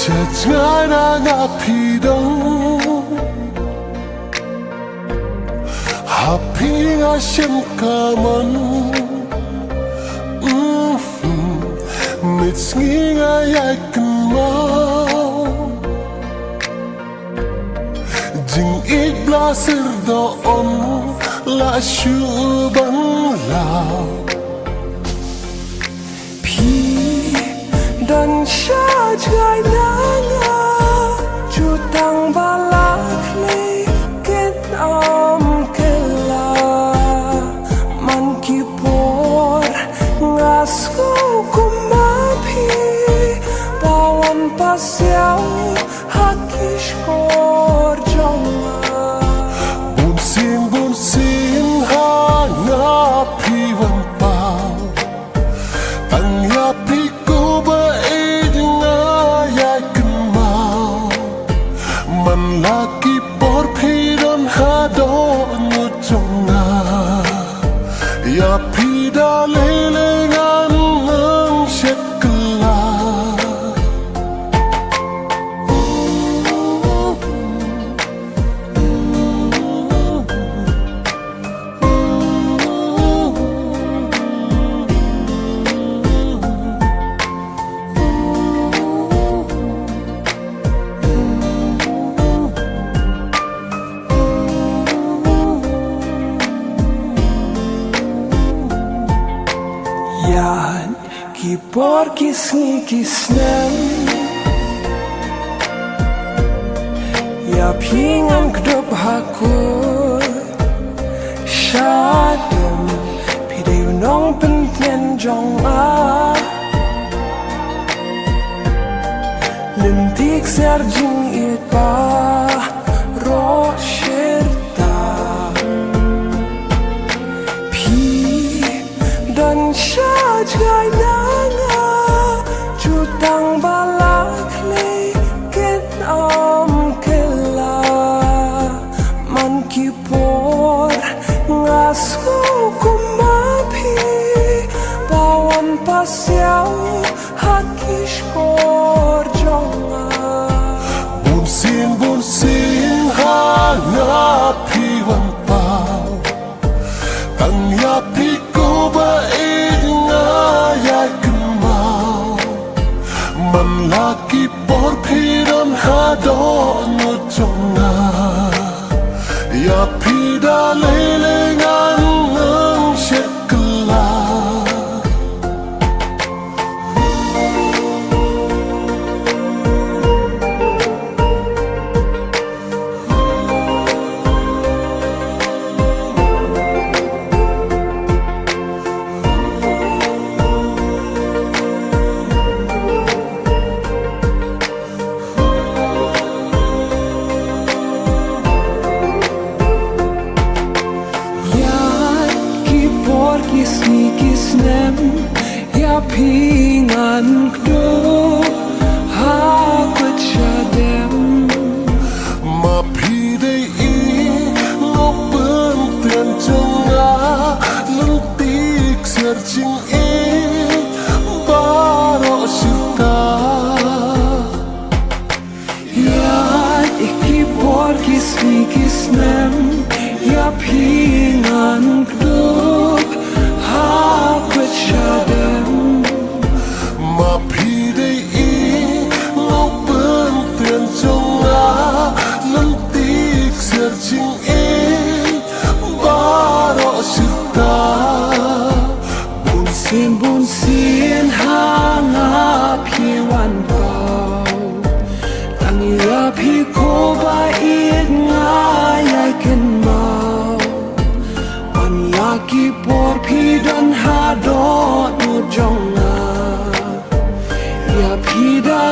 Chachngana nga pidong Happy nga siyang kaman Mitski nga yakin mau Jing iglasir doon La syubang lao Dan siya jay na nga Jutang balak likin kila Man kipor ngasko kumapi Bawan pasyaw hakish kor jonga Bunsin hanga piwan pao Tangyapi ko ba Laki por pidon hado nutunga Ya pida lelengan ng syekla Yan kipor kisni kisnem Ya pingan kdop hakut Syadem Pideu nong pentien jong a Lentik serjing it pa Ro syirta Dan siya jay na nga Jutang balak likin kila Man kipor ngasko kumapi Bawan pasyaw hakish kor jonga Bunsin hanga piwan pao Tangyapi ko ba yakin mau Man laki por pidon hado nutunga Ya pida lelengan ng syekla Kisni kisnem ya pingan kdo hakut syadem Mapide i ngopen tian jonga lentik serjing i baro sita Ya ikipor kisni kisnem ya pingan kdo hakut syadem Mapide i ngopen tian jonga lentik serjing i baro sita Bunsin hanga piwan pao Tangyap hiko ba yakin mau Manyaki por pidon hadot mo jonga Ya pida